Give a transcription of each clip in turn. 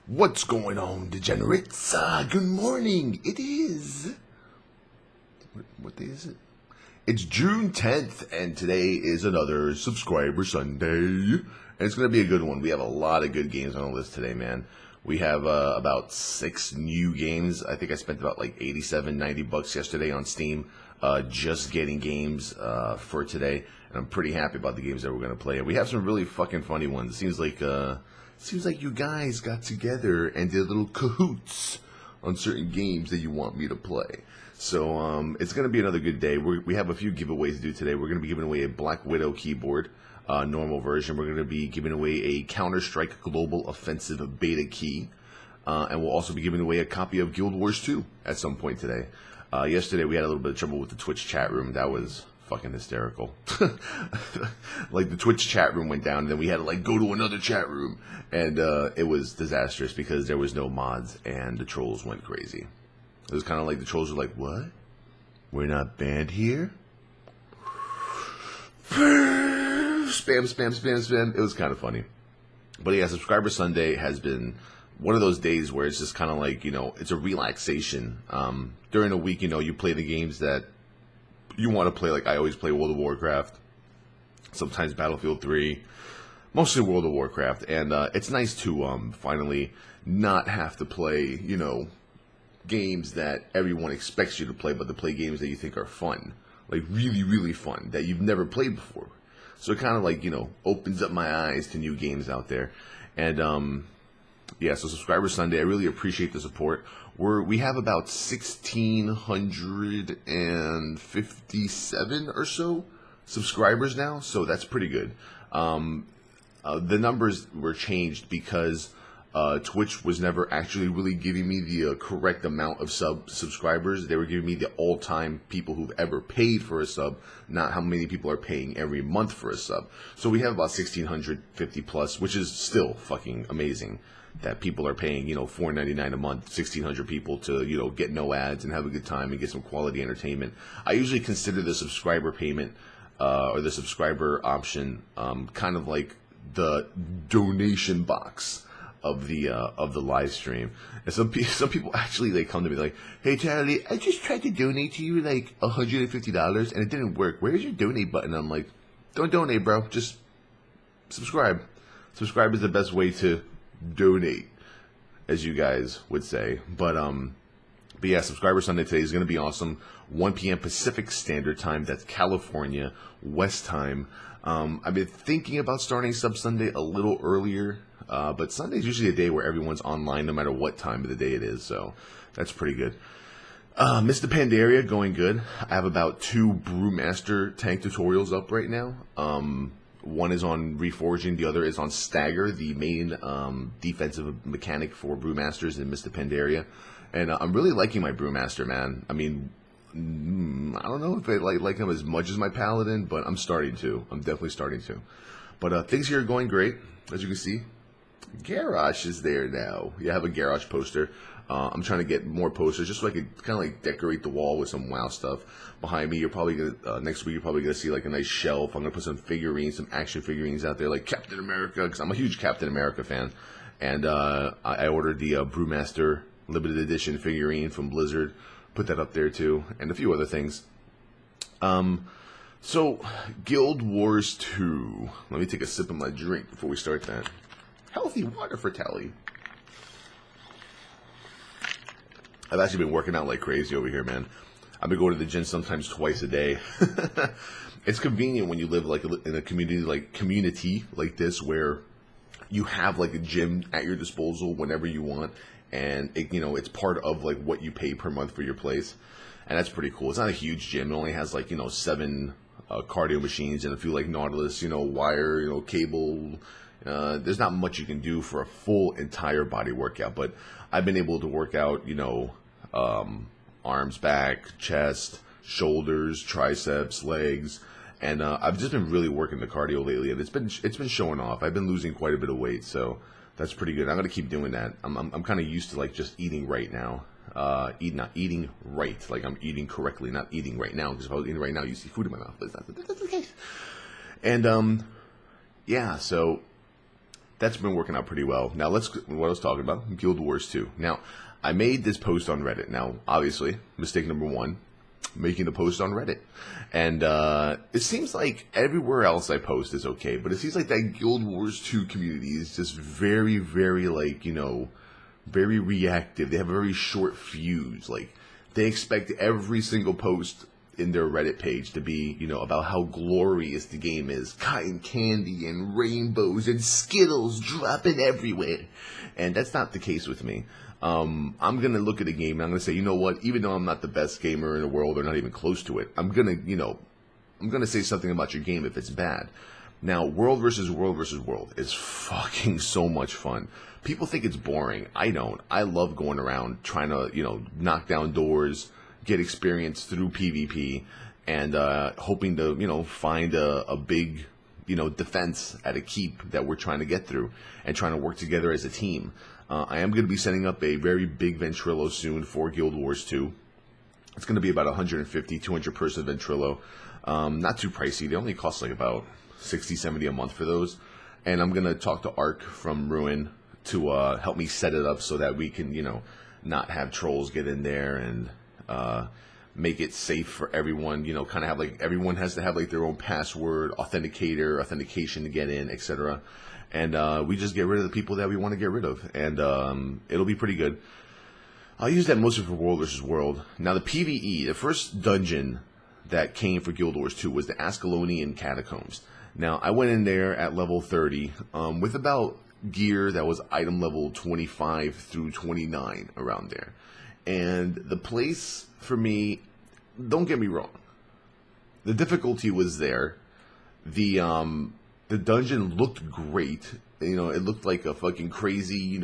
What's going on, degenerates? Good morning. It is... What day is it? It's June 10th, and today is another Subscriber Sunday. And it's going to be a good one. We have a lot of good games on the list today, man. We have about 6 new games. I think I spent about like 87, 90 bucks yesterday on Steam just getting games for today. And I'm pretty happy about the games that we're going to play. And we have some really fucking funny ones. It seems like you guys got together and did little cahoots on certain games that you want me to play. So it's going to be another good day. We have a few giveaways to do today. We're going to be giving away a Black Widow keyboard, normal version. We're going to be giving away a Counter-Strike Global Offensive beta key. And we'll also be giving away a copy of Guild Wars 2 at some point today. Yesterday we had a little bit of trouble with the Twitch chat room. That was fucking hysterical. Like the Twitch chat room went down, and then we had to like go to another chat room, and it was disastrous because there was no mods and the trolls went crazy. It was kind of like the trolls were like, "What? We're not banned here?" Spam, spam, spam, spam. It was kind of funny. But yeah, Subscriber Sunday has been one of those days where it's just kind of like, it's a relaxation. During the week, you play the games that you want to play. Like I always play World of Warcraft, sometimes Battlefield 3, mostly World of Warcraft. And it's nice to finally not have to play, games that everyone expects you to play, but to play games that you think are fun. Like really, really fun, that you've never played before. So it kind of like, opens up my eyes to new games out there. And yeah, so Subscriber Sunday, I really appreciate the support. We have about 1,657 or so subscribers now, so that's pretty good. The numbers were changed because Twitch was never actually really giving me the correct amount of subscribers. They were giving me the all-time people who've ever paid for a sub, not how many people are paying every month for a sub. So we have about 1,650 plus, which is still fucking amazing. That people are paying, $4.99 a month, 1,600 people to, get no ads and have a good time and get some quality entertainment. I usually consider the subscriber payment or the subscriber option kind of like the donation box of the live stream. And some people actually, they come to me like, "Hey Towelliee, I just tried to donate to you like $150 and it didn't work. Where's your donate button?" I'm like, "Don't donate, bro. Just subscribe. Subscribe is the best way to donate," as you guys would say. But yeah, Subscriber Sunday today is going to be awesome. 1 p.m. Pacific Standard Time. That's California West Time. I've been thinking about starting Sub Sunday a little earlier, but Sunday is usually a day where everyone's online no matter what time of the day it is, so that's pretty good. Mr. Pandaria going good. I have about 2 Brewmaster tank tutorials up right now. One is on reforging, the other is on stagger, the main defensive mechanic for Brewmasters in Mr. Pandaria. And I'm really liking my Brewmaster, man. I mean, I don't know if I like him as much as my Paladin, but I'm starting to. I'm definitely starting to. But things here are going great, as you can see. Garrosh is there now. Yeah, I have a Garrosh poster. I'm trying to get more posters just so I could kind of like decorate the wall with some WoW stuff. Behind me, you're probably gonna next week. You're probably gonna see like a nice shelf. I'm gonna put some figurines, some action figurines out there, like Captain America, because I'm a huge Captain America fan. And I ordered the Brewmaster limited edition figurine from Blizzard. Put that up there too, and a few other things. So Guild Wars 2. Let me take a sip of my drink before we start that. Healthy water for Towelliee. I've actually been working out like crazy over here, man. I've been going to the gym sometimes twice a day. It's convenient when you live like in a community like this, where you have like a gym at your disposal whenever you want, and it's part of like what you pay per month for your place, and that's pretty cool. It's not a huge gym. It only has like 7 cardio machines and a few like Nautilus, wire, cable. There's not much you can do for a full entire body workout, but I've been able to work out, arms, back, chest, shoulders, triceps, legs, and I've just been really working the cardio lately, and it's been showing off. I've been losing quite a bit of weight, so that's pretty good. I'm gonna keep doing that. I'm kind of used to like just eating right now, not eating right, like I'm eating correctly, not eating right now. Because if I was eating right now, you see food in my mouth, but that's the case. And yeah, so that's been working out pretty well. Now what I was talking about, Guild Wars 2. Now, I made this post on Reddit. Now, obviously, mistake number one, making a post on Reddit. And it seems like everywhere else I post is okay, but it seems like that Guild Wars 2 community is just very, very, like, very reactive. They have a very short fuse. Like, they expect every single post in their Reddit page to be, about how glorious the game is. Cotton candy and rainbows and Skittles dropping everywhere. And that's not the case with me. I'm going to look at a game and I'm going to say, you know what, even though I'm not the best gamer in the world or not even close to it, I'm going to say something about your game if it's bad. Now, World versus World versus World is fucking so much fun. People think it's boring. I don't. I love going around trying to, knock down doors, get experience through PvP, and hoping to, find a big, defense at a keep that we're trying to get through and trying to work together as a team. I am going to be setting up a very big Ventrilo soon for Guild Wars 2. It's going to be about 150, 200 person Ventrilo. Not too pricey. They only cost like about 60, 70 a month for those. And I'm going to talk to Ark from Ruin to help me set it up so that we can, not have trolls get in there and make it safe for everyone. Kind of have like everyone has to have like their own password, authentication to get in, etc. And we just get rid of the people that we want to get rid of, and it'll be pretty good. I'll use that mostly for World versus World. Now the PvE, the first dungeon that came for Guild Wars 2 was the Ascalonian Catacombs. Now I went in there at level 30 with about gear that was item level 25 through 29 around there. And the place for me, don't get me wrong, the difficulty was there. The dungeon looked great. It looked like a fucking crazy,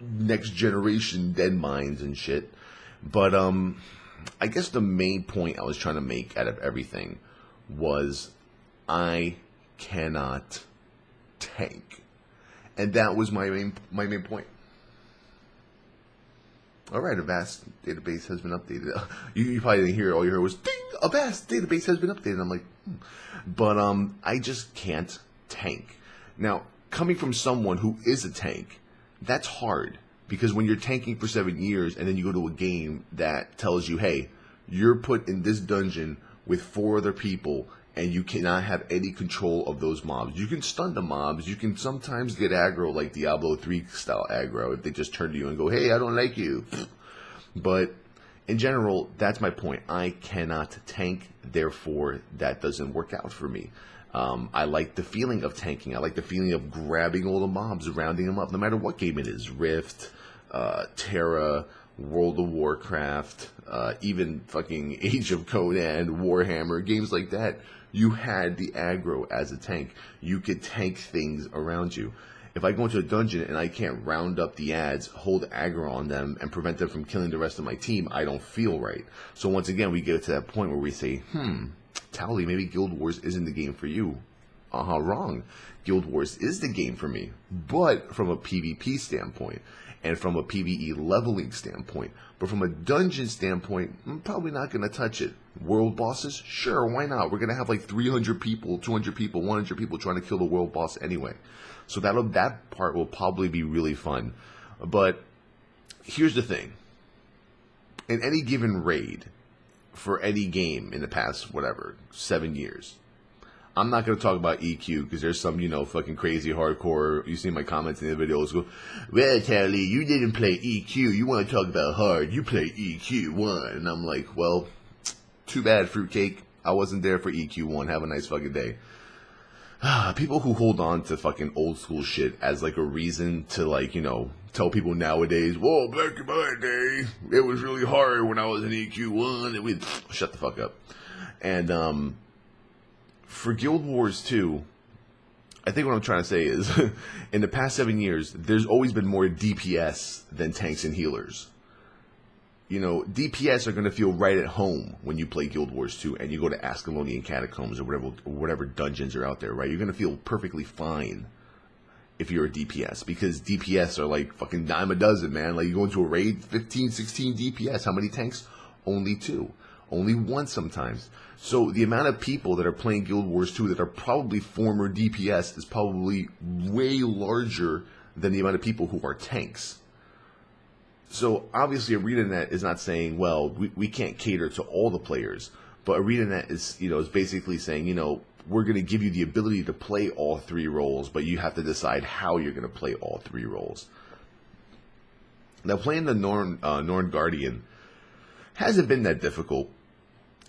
next generation Dead Mines and shit. But I guess the main point I was trying to make out of everything was I cannot tank. And that was my main point. Alright, a vast database has been updated. You probably didn't hear it. All you heard was, ding, a vast database has been updated. I'm like, But I just can't tank. Now, coming from someone who is a tank, that's hard. Because when you're tanking for 7 years and then you go to a game that tells you, hey, you're put in this dungeon with 4 other people and you cannot have any control of those mobs. You can stun the mobs. You can sometimes get aggro like Diablo 3 style aggro if they just turn to you and go, hey, I don't like you. But in general, that's my point. I cannot tank, therefore that doesn't work out for me. I like the feeling of tanking. I like the feeling of grabbing all the mobs, rounding them up, no matter what game it is. Rift, Terra, World of Warcraft, even fucking Age of Conan, Warhammer, games like that. You had the aggro as a tank. You could tank things around you. If I go into a dungeon and I can't round up the ads, hold aggro on them, and prevent them from killing the rest of my team, I don't feel right. So once again, we get to that point where we say, Towelliee, maybe Guild Wars isn't the game for you. Wrong. Guild Wars is the game for me, but from a PvP standpoint, and from a PvE leveling standpoint. But from a dungeon standpoint, I'm probably not going to touch it. World bosses? Sure, why not? We're going to have like 300 people, 200 people, 100 people trying to kill the world boss anyway. So that part will probably be really fun. But here's the thing. In any given raid, for any game in the past, 7 years, I'm not going to talk about EQ because there's some, fucking crazy hardcore. You see my comments in the videos go, well, Towelliee, you didn't play EQ. You want to talk about hard. You play EQ1. And I'm like, well, too bad, fruitcake. I wasn't there for EQ1. Have a nice fucking day. People who hold on to fucking old school shit as like a reason to tell people nowadays, whoa, back in my day, it was really hard when I was in EQ1. And we'd shut the fuck up. And, for Guild Wars 2, I think what I'm trying to say is, in the past 7 years, there's always been more DPS than tanks and healers. DPS are going to feel right at home when you play Guild Wars 2 and you go to Ascalonian Catacombs or whatever dungeons are out there, right? You're going to feel perfectly fine if you're a DPS, because DPS are like fucking dime a dozen, man. Like, you go into a raid, 15, 16 DPS. How many tanks? Only 2. only one sometimes. So the amount of people that are playing Guild Wars 2 that are probably former DPS is probably way larger than the amount of people who are tanks. So obviously ArenaNet is not saying, well, we can't cater to all the players, but ArenaNet is, is basically saying, we're going to give you the ability to play all three roles, but you have to decide how you're going to play all three roles. Now, playing the Norn Guardian hasn't been that difficult.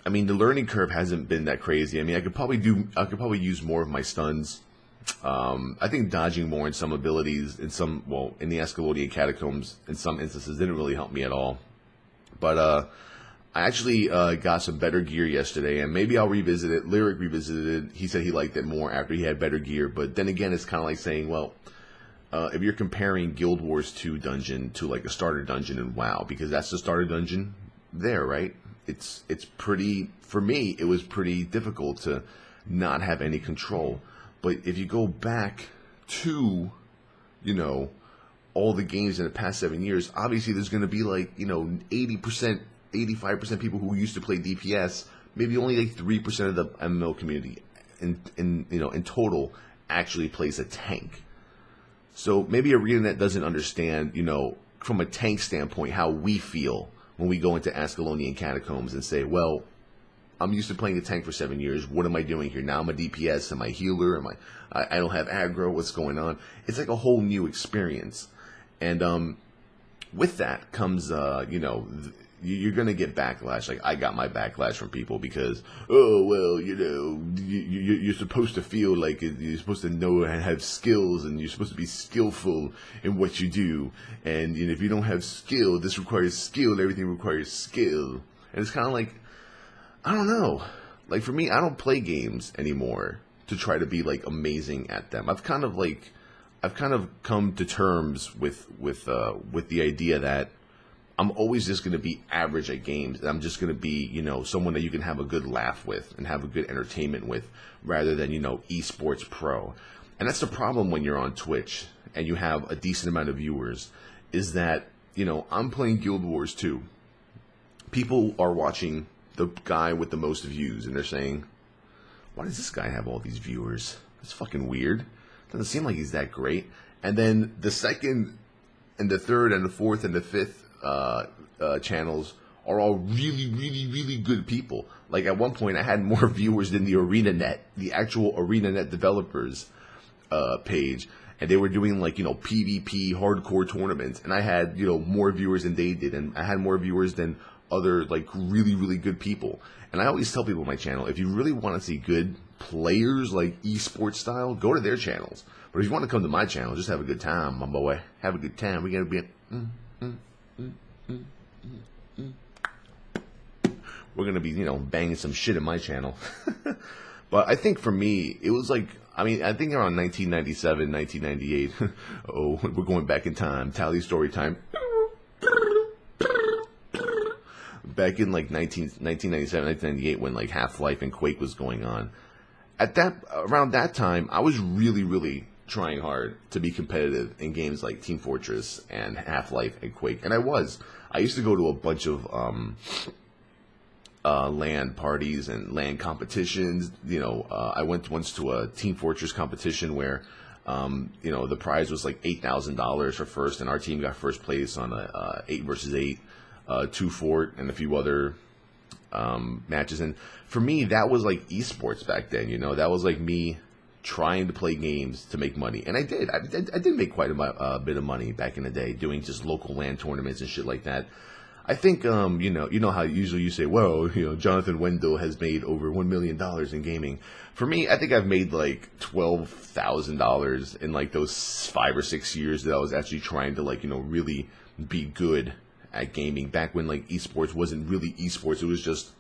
I mean, the learning curve hasn't been that crazy. I mean, I could probably use more of my stuns. I think dodging more in some abilities, in the Ascalonian Catacombs, in some instances, didn't really help me at all. But I actually got some better gear yesterday, and maybe I'll revisit it. Lyric revisited it. He said he liked it more after he had better gear. But then again, it's kind of like saying, well, if you're comparing Guild Wars 2 dungeon to like a starter dungeon in WoW, because that's the starter dungeon there, right? It's pretty, for me, it was pretty difficult to not have any control. But if you go back to, all the games in the past 7 years, obviously there's going to be like, 80%, 85% people who used to play DPS, maybe only like 3% of the MMO community in total actually plays a tank. So maybe ArenaNet doesn't understand, from a tank standpoint, how we feel when we go into Ascalonian Catacombs and say, well, I'm used to playing a tank for 7 years. What am I doing here? Now I'm a DPS. Am I healer? I don't have aggro. What's going on? It's like a whole new experience. And with that comes, you're going to get backlash. Like, I got my backlash from people because, oh, well, you're supposed to feel like you're supposed to know and have skills, and you're supposed to be skillful in what you do. And if you don't have skill, this requires skill. Everything requires skill. And it's kind of like, I don't know. Like, for me, I don't play games anymore to try to be, like, amazing at them. I've kind of come to terms with the idea that I'm always just going to be average at games, and I'm just going to be, someone that you can have a good laugh with and have a good entertainment with, rather than, esports pro. And that's the problem when you're on Twitch and you have a decent amount of viewers, is that, I'm playing Guild Wars 2. People are watching the guy with the most views, and they're saying, why does this guy have all these viewers? That's fucking weird. Doesn't seem like he's that great. And then the second and the third and the fourth and the fifth channels are all really, really, really good people. Like, at one point, I had more viewers than the ArenaNet, the actual ArenaNet developers page. And they were doing, like, PvP hardcore tournaments. And I had, more viewers than they did. And I had more viewers than other, like, really, really good people. And I always tell people on my channel, if you really want to see good players, like esports style, go to their channels. But if you want to come to my channel, just have a good time, my boy. Have a good time. We got to be we're going to be, banging some shit in my channel. But I think for me, it was like, I think around 1997, 1998. Oh, we're going back in time. Tally story time. Back in like 1997, 1998, when like Half-Life and Quake was going on. Around that time, I was really, really trying hard to be competitive in games like Team Fortress and Half-Life and Quake. And I used to go to a bunch of LAN parties and LAN competitions. I went once to a Team Fortress competition where, the prize was like $8,000 for first, and our team got first place on a 8 versus 8. 2 Fort and a few other matches. And for me, that was like esports back then. That was like me trying to play games to make money. And I did. I did make quite a bit of money back in the day doing just local LAN tournaments and shit like that. I think, you know how usually you say, well, Jonathan Wendell has made over $1 million in gaming. For me, I think I've made like $12,000 in like those 5 or 6 years that I was actually trying to like, really be good at gaming, back when like esports wasn't really esports. It was just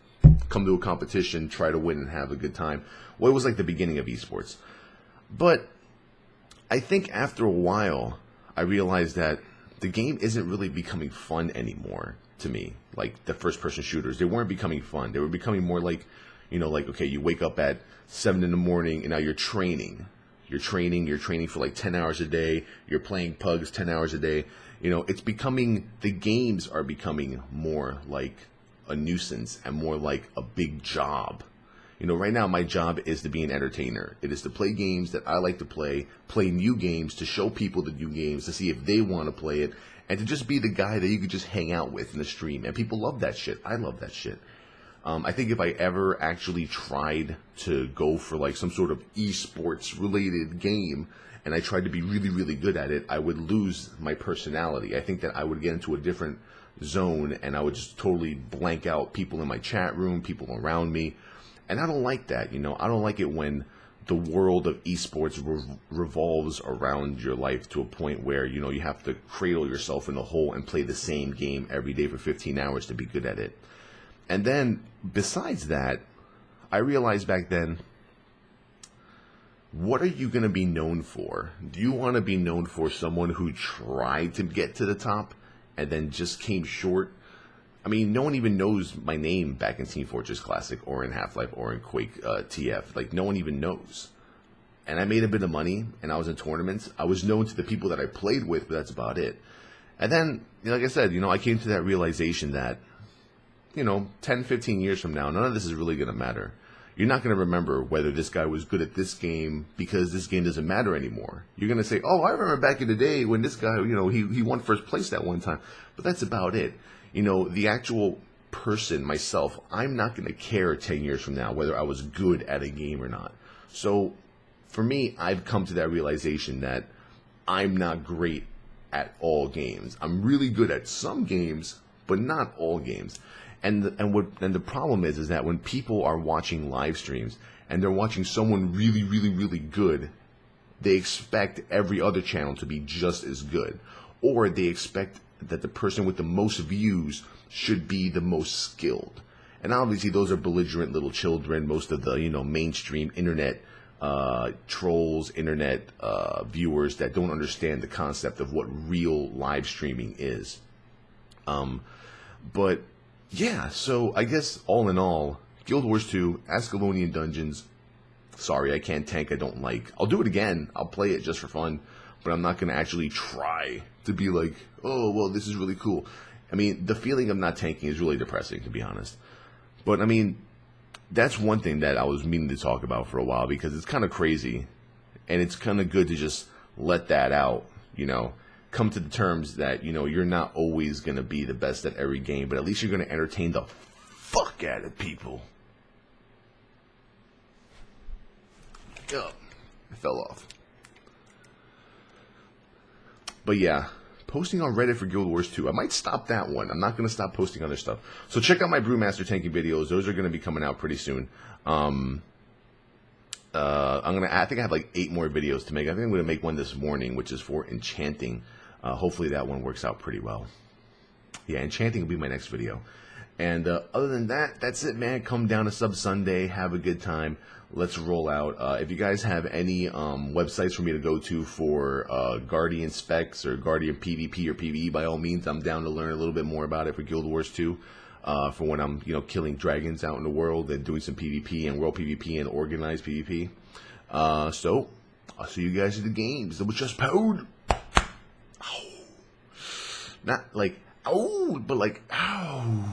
come to a competition, try to win, and have a good time. Well, it was like the beginning of esports. But I think after a while, I realized that the game isn't really becoming fun anymore to me. Like the first-person shooters, they weren't becoming fun. They were becoming more like, okay, you wake up at 7 in the morning, and now you're training. You're training for like 10 hours a day. You're playing pugs 10 hours a day. It's becoming, the games are becoming more like a nuisance and more like a big job. Right now my job is to be an entertainer. It is to play games that I like to play new games, to show people the new games, to see if they want to play it, and to just be the guy that you could just hang out with in the stream. And people love that shit. I love that shit. I think if I ever actually tried to go for like some sort of esports related game and I tried to be really, really good at it, I would lose my personality. I think that I would get into a different zone and I would just totally blank out people in my chat room, people around me. And I don't like that, I don't like it when the world of esports revolves around your life to a point where, you have to cradle yourself in a hole and play the same game every day for 15 hours to be good at it. And then, besides that, I realized back then, what are you going to be known for? Do you want to be known for someone who tried to get to the top and then just came short? I mean, no one even knows my name back in Team Fortress Classic or in Half-Life or in Quake TF. Like, no one even knows. And I made a bit of money, and I was in tournaments. I was known to the people that I played with, but that's about it. And then, like I said, I came to that realization that, 10, 15 years from now, none of this is really going to matter. You're not going to remember whether this guy was good at this game because this game doesn't matter anymore. You're going to say, oh, I remember back in the day when this guy, he won first place that one time. But that's about it. The actual person, myself, I'm not going to care 10 years from now whether I was good at a game or not. So, for me, I've come to that realization that I'm not great at all games. I'm really good at some games, but not all games. And the problem is that when people are watching live streams and they're watching someone really, really, really good, they expect every other channel to be just as good. Or they expect that the person with the most views should be the most skilled. And obviously those are belligerent little children, most of the, mainstream internet trolls, internet viewers that don't understand the concept of what real live streaming is. But yeah, so I guess all in all, Guild Wars 2, Ascalonian Dungeons, sorry, I can't tank, I don't like. I'll do it again, I'll play it just for fun, but I'm not going to actually try to be like, oh, well, this is really cool. I mean, the feeling of not tanking is really depressing, to be honest. But, I mean, that's one thing that I was meaning to talk about for a while, because it's kind of crazy, and it's kind of good to just let that out, come to the terms that, you're not always going to be the best at every game, but at least you're going to entertain the fuck out of people. Oh, I fell off. But yeah, posting on Reddit for Guild Wars 2. I might stop that one. I'm not going to stop posting other stuff. So check out my Brewmaster tanking videos. Those are going to be coming out pretty soon. I think I have like 8 more videos to make. I think I'm going to make one this morning, which is for enchanting. Hopefully that one works out pretty well. Yeah, enchanting will be my next video. And other than that, that's it, man. Come down to Sub Sunday. Have a good time. Let's roll out. If you guys have any websites for me to go to for Guardian specs or Guardian PvP or PvE, by all means, I'm down to learn a little bit more about it for Guild Wars 2. For when I'm, killing dragons out in the world and doing some PvP and world PvP and organized PvP. So, I'll see you guys at the games. That was just Pod. Ow. Not like, oh, but like, ow.